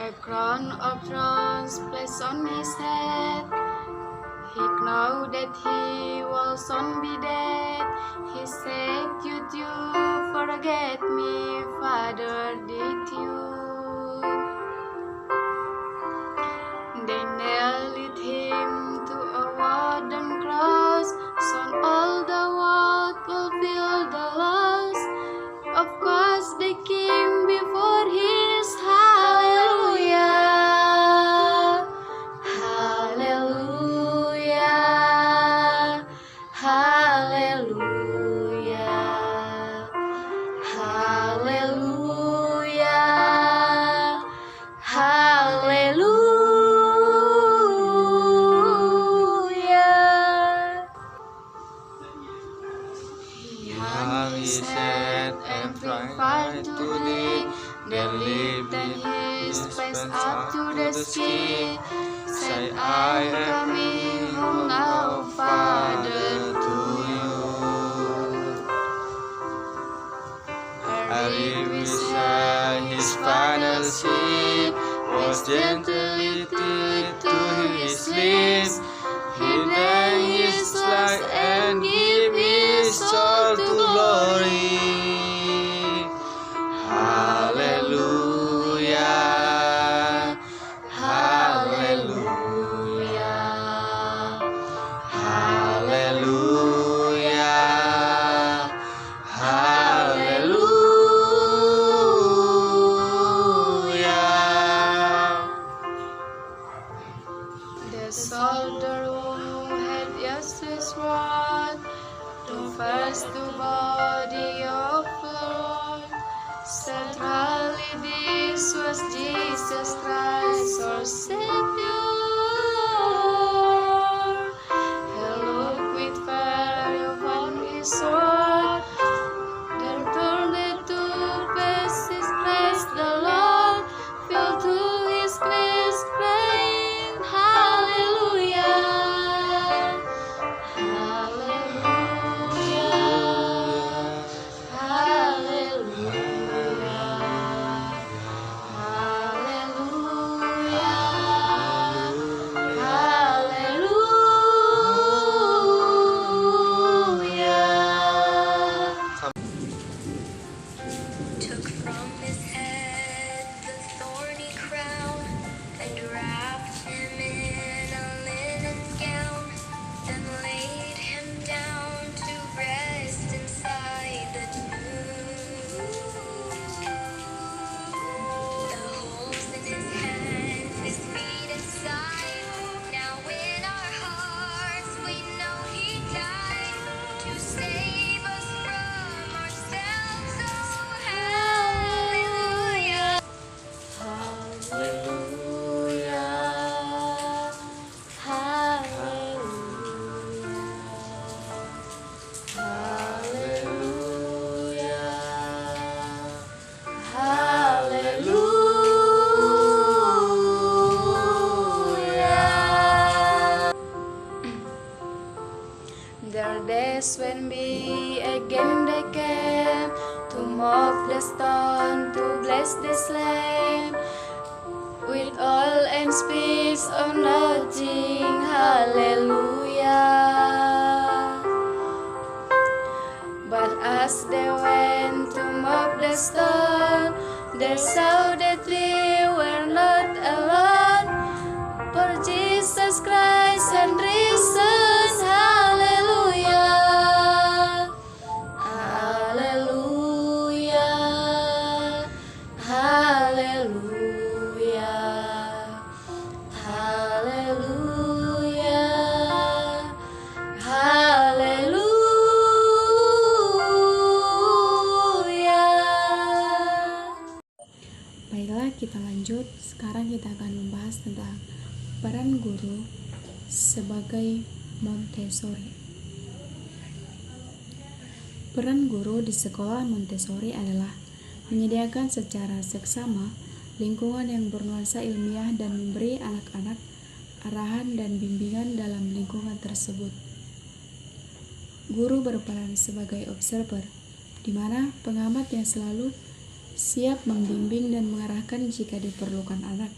A crown of thorns placed on his head. He knew that he will soon be dead. He said, "Did you forget me, Father? Did you?" They nailed him to a wooden cross, so all the world fulfilled the laws. Of course, they came before his hallelujah, hallelujah, hallelujah, hallelujah, hallelujah. He hung his head and far to thee, then lifted his face up to the sky. Said, "I am coming home now, Father, to you." Elisha, his father's sheep, was gently tied to his lips. He then his life and gave his soul to glory. Hallelujah, hallelujah, hallelujah, hallelujah. The soldier who had Jesus' word to first the body of the Lord, said, "Truly this was Jesus Christ, our Savior." He looked with fear upon his sword, then turned to face his Christ the Lord, fell to his knees, crying, "Hallelujah, hallelujah, hallelujah, hallelujah. Took from his head the thorny crown and wrapped him in a linen gown, then laid him down to rest inside the tomb. The holes in his hands, his feet and side. Now in our hearts we know he died to save us from ourselves. Oh, hallelujah. Hallelujah, hallelujah, hallelujah. There are days when we again they came to move the stone to bless this land. With oil and spice anointing, hallelujah. But as they went to move the stone, they saw that they were not alone, for Jesus Christ had risen, hallelujah, hallelujah, hallelujah, hallelujah, hallelujah. Baiklah, kita lanjut. Sekarang kita akan membahas tentang peran guru sebagai Montessori. Peran guru di sekolah Montessori adalah menyediakan secara seksama lingkungan yang bernuansa ilmiah dan memberi anak-anak arahan dan bimbingan dalam lingkungan tersebut. Guru berperan sebagai observer, di mana pengamat yang selalu siap membimbing dan mengarahkan jika diperlukan anak.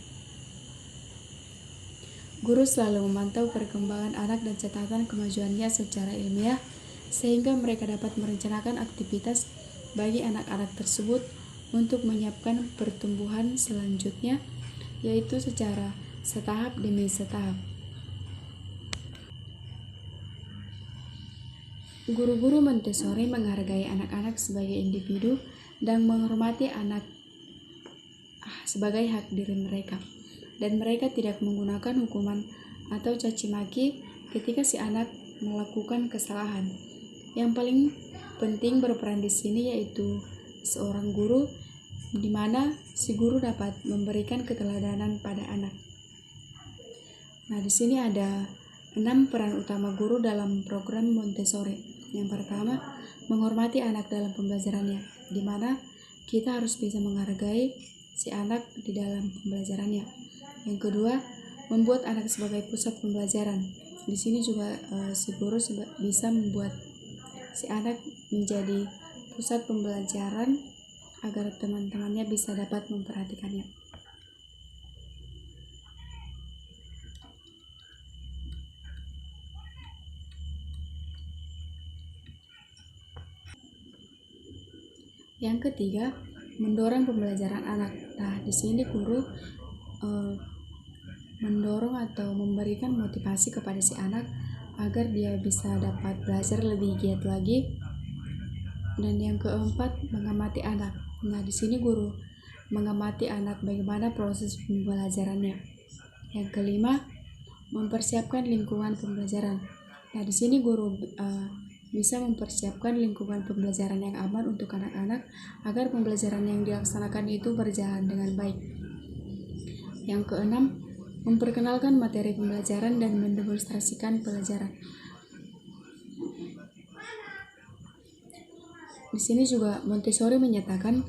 Guru selalu memantau perkembangan anak dan catatan kemajuannya secara ilmiah, sehingga mereka dapat merencanakan aktivitas bagi anak-anak tersebut untuk menyiapkan pertumbuhan selanjutnya, yaitu secara setahap demi setahap. Guru-guru Montessori menghargai anak-anak sebagai individu dan menghormati anak sebagai hak diri mereka, dan mereka tidak menggunakan hukuman atau caci maki ketika si anak melakukan kesalahan. Yang paling penting berperan di sini yaitu seorang guru, di mana si guru dapat memberikan keteladanan pada anak. Nah, di sini ada 6 peran utama guru dalam program Montessori. Yang pertama, menghormati anak dalam pembelajarannya, di mana kita harus bisa menghargai si anak di dalam pembelajarannya. Yang kedua, membuat anak sebagai pusat pembelajaran. Di sini juga si guru bisa membuat si anak menjadi pusat pembelajaran agar teman-temannya bisa dapat memperhatikannya. Yang ketiga, mendorong pembelajaran anak. Nah, di sini guru mendorong atau memberikan motivasi kepada si anak agar dia bisa dapat belajar lebih giat lagi. Dan yang keempat, mengamati anak. Nah, di sini guru mengamati anak bagaimana proses pembelajarannya. Yang kelima, mempersiapkan lingkungan pembelajaran. Nah, di sini guru bisa mempersiapkan lingkungan pembelajaran yang aman untuk anak-anak agar pembelajaran yang dilaksanakan itu berjalan dengan baik. Yang keenam, memperkenalkan materi pembelajaran dan mendemonstrasikan pelajaran. Di sini juga Montessori menyatakan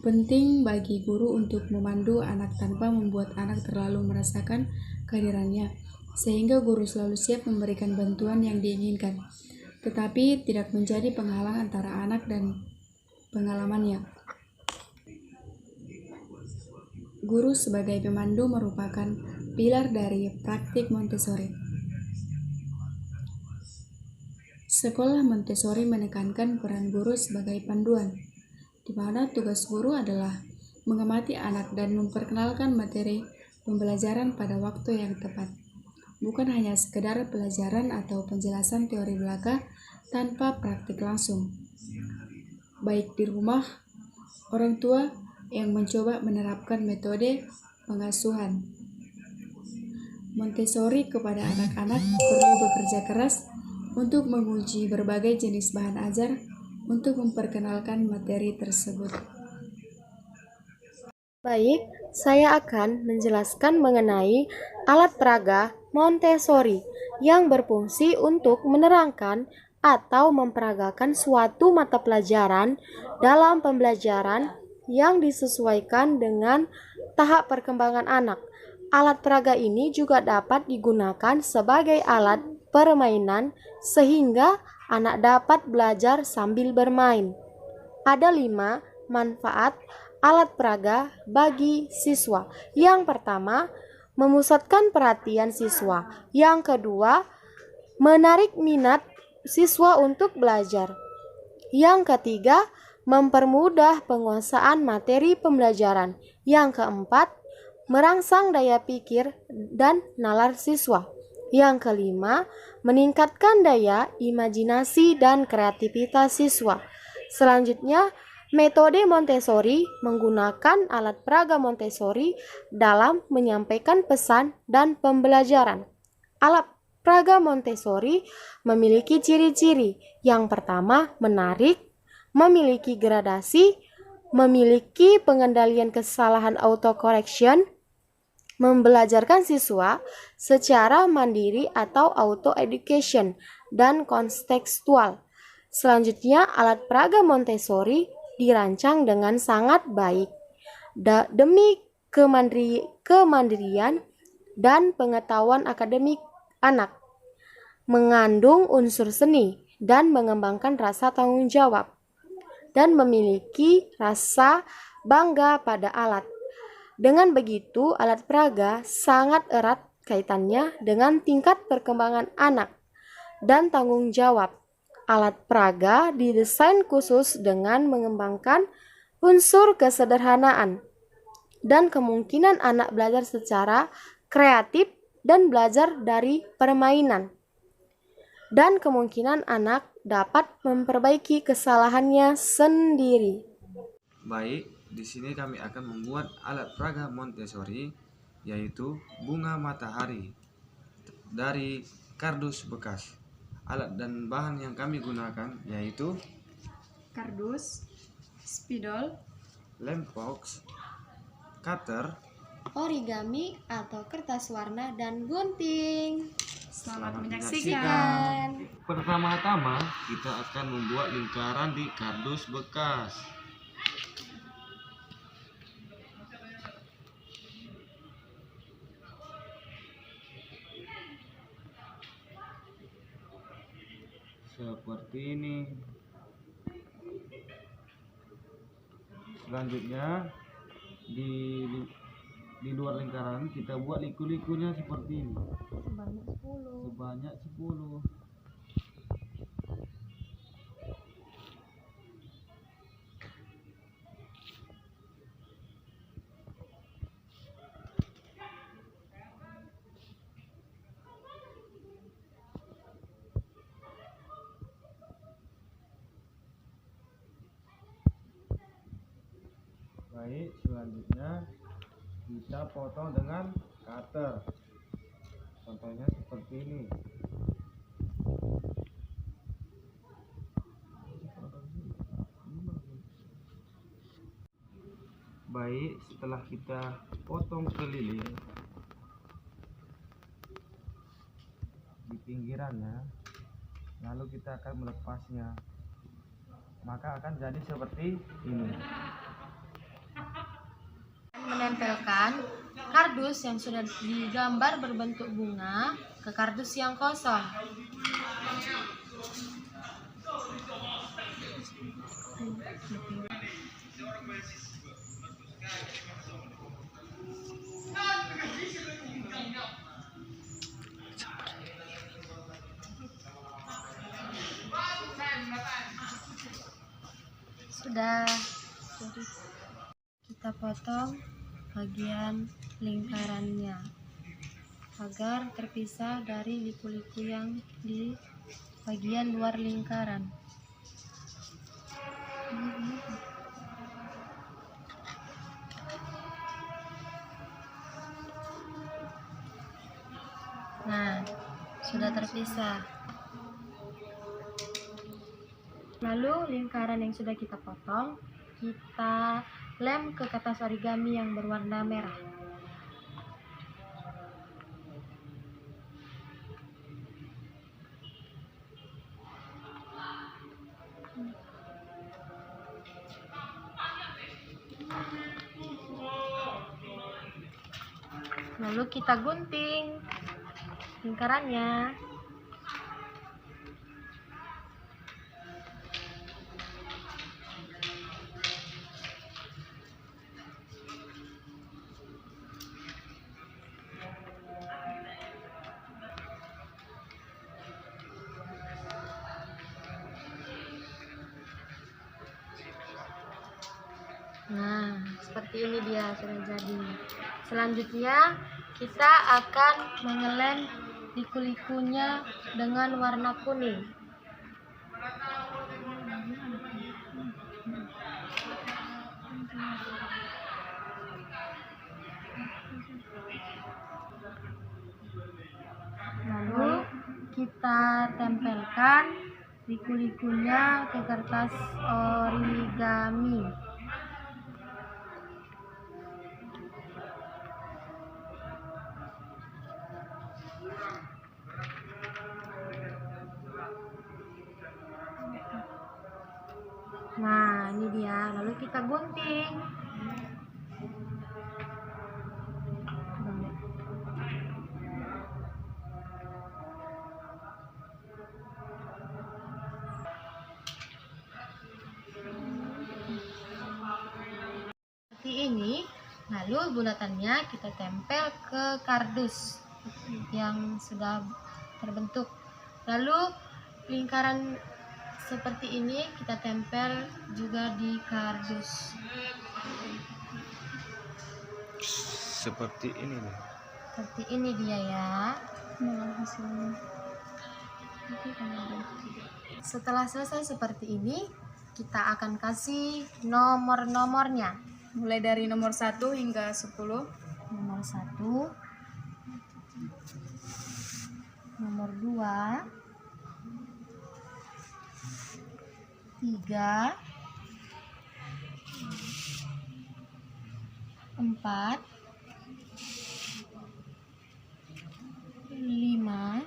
penting bagi guru untuk memandu anak tanpa membuat anak terlalu merasakan kehadirannya, sehingga guru selalu siap memberikan bantuan yang diinginkan, tetapi tidak menjadi penghalang antara anak dan pengalamannya. Guru sebagai pemandu merupakan pilar dari praktik Montessori. Sekolah Montessori menekankan peran guru sebagai panduan, di mana tugas guru adalah mengamati anak dan memperkenalkan materi pembelajaran pada waktu yang tepat. Bukan hanya sekedar pelajaran atau penjelasan teori belaka tanpa praktik langsung. Baik di rumah, orang tua yang mencoba menerapkan metode pengasuhan Montessori kepada anak-anak perlu bekerja keras untuk menguji berbagai jenis bahan ajar untuk memperkenalkan materi tersebut. Baik, saya akan menjelaskan mengenai alat peraga Montessori yang berfungsi untuk menerangkan atau memperagakan suatu mata pelajaran dalam pembelajaran yang disesuaikan dengan tahap perkembangan anak. Alat peraga ini juga dapat digunakan sebagai alat permainan sehingga anak dapat belajar sambil bermain. Ada 5 manfaat alat peraga bagi siswa. Yang pertama, memusatkan perhatian siswa. Yang kedua, menarik minat siswa untuk belajar. Yang ketiga, mempermudah penguasaan materi pembelajaran. Yang keempat, merangsang daya pikir dan nalar siswa. Yang kelima, meningkatkan daya imajinasi dan kreativitas siswa. Selanjutnya, metode Montessori menggunakan alat peraga Montessori dalam menyampaikan pesan dan pembelajaran. Alat peraga Montessori memiliki ciri-ciri. Yang pertama, menarik, memiliki gradasi, memiliki pengendalian kesalahan autocorrection, membelajarkan siswa secara mandiri atau auto-education, dan kontekstual. Selanjutnya, alat peraga Montessori dirancang dengan sangat baik demi kemandirian dan pengetahuan akademik anak, mengandung unsur seni dan mengembangkan rasa tanggung jawab, dan memiliki rasa bangga pada alat. Dengan begitu, alat peraga sangat erat kaitannya dengan tingkat perkembangan anak dan tanggung jawab. Alat peraga didesain khusus dengan mengembangkan unsur kesederhanaan dan kemungkinan anak belajar secara kreatif dan belajar dari permainan. Dan kemungkinan anak dapat memperbaiki kesalahannya sendiri. Baik, di sini kami akan membuat alat peraga Montessori, yaitu bunga matahari dari kardus bekas. Alat dan bahan yang kami gunakan yaitu Kardus, spidol, lem box, cutter. Origami atau kertas warna dan gunting. Selamat Selamat menyaksikan. Pertama-tama kita akan membuat lingkaran di kardus bekas. Seperti ini. Selanjutnya di luar lingkaran kita buat liku-likunya seperti ini. Sebanyak 10. Baik, selanjutnya kita potong dengan cutter. Contohnya seperti ini. Baik, setelah kita potong keliling di pinggirannya, lalu kita akan melepasnya, maka akan jadi seperti ini. Menempelkan kardus yang sudah digambar berbentuk bunga ke kardus yang kosong. Sudah, jadi kita potong bagian lingkarannya agar terpisah dari liku-liku yang di bagian luar lingkaran. Nah, sudah terpisah. Lalu lingkaran yang sudah kita potong, kita lem ke kertas origami yang berwarna merah. Lalu kita gunting lingkarannya. Nah, seperti ini dia sudah jadi. Selanjutnya kita akan mengelem liku-likunya dengan warna kuning. Lalu kita tempelkan liku-likunya ke kertas origami. Nah, ini dia. Lalu kita gunting. ini. Lalu bulatannya kita tempel ke kardus yang sudah terbentuk. Lalu lingkaran seperti ini kita tempel juga di kardus. Seperti ini nih. Seperti ini dia ya. Setelah selesai seperti ini, kita akan kasih nomor-nomornya. Mulai dari nomor 1 hingga 10. Nomor 1, nomor 2, 3, 4, 5,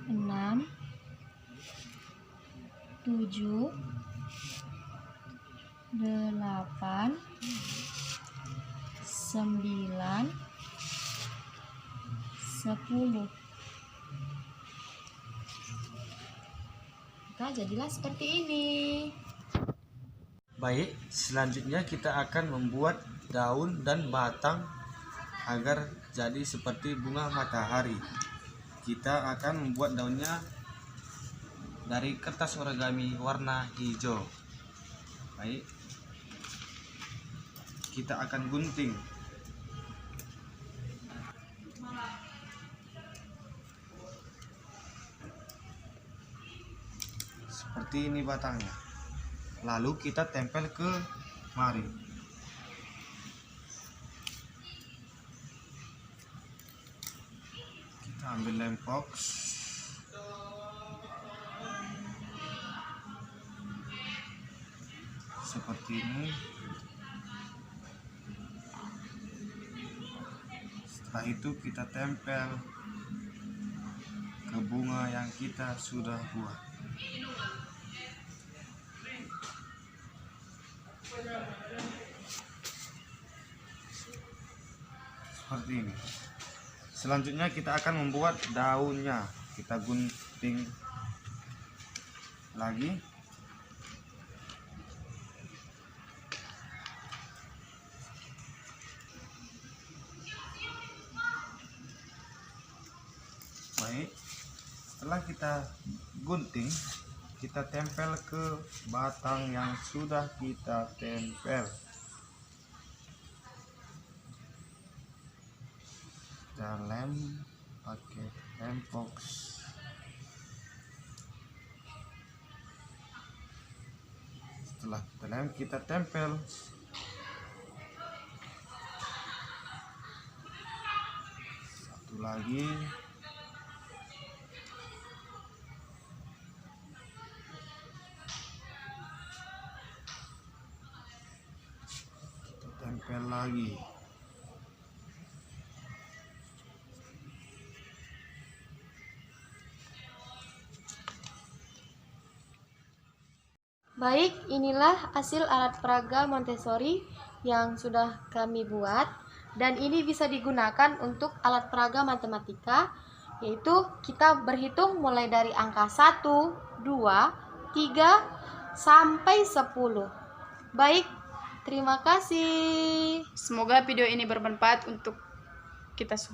6, 7, 8, 9, 10. Maka jadilah seperti ini. Baik, selanjutnya kita akan membuat daun dan batang agar jadi seperti bunga matahari. Kita akan membuat daunnya dari kertas origami warna hijau. Baik, kita akan gunting. Seperti ini batangnya. Lalu kita tempel ke mari. Kita ambil lem box. Seperti ini. Setelah itu kita tempel ke bunga yang kita sudah buat. Seperti ini. Selanjutnya kita akan membuat daunnya. Kita gunting lagi. Baik, setelah kita gunting, kita tempel ke batang yang sudah kita tempel. Kita lem pakai lem box. Setelah kita lem, kita tempel. Satu lagi. Kita tempel lagi. Baik, inilah hasil alat peraga Montessori yang sudah kami buat, dan ini bisa digunakan untuk alat peraga matematika, yaitu kita berhitung mulai dari angka 1, 2, 3 sampai 10. Baik, terima kasih. Semoga video ini bermanfaat untuk kita semua.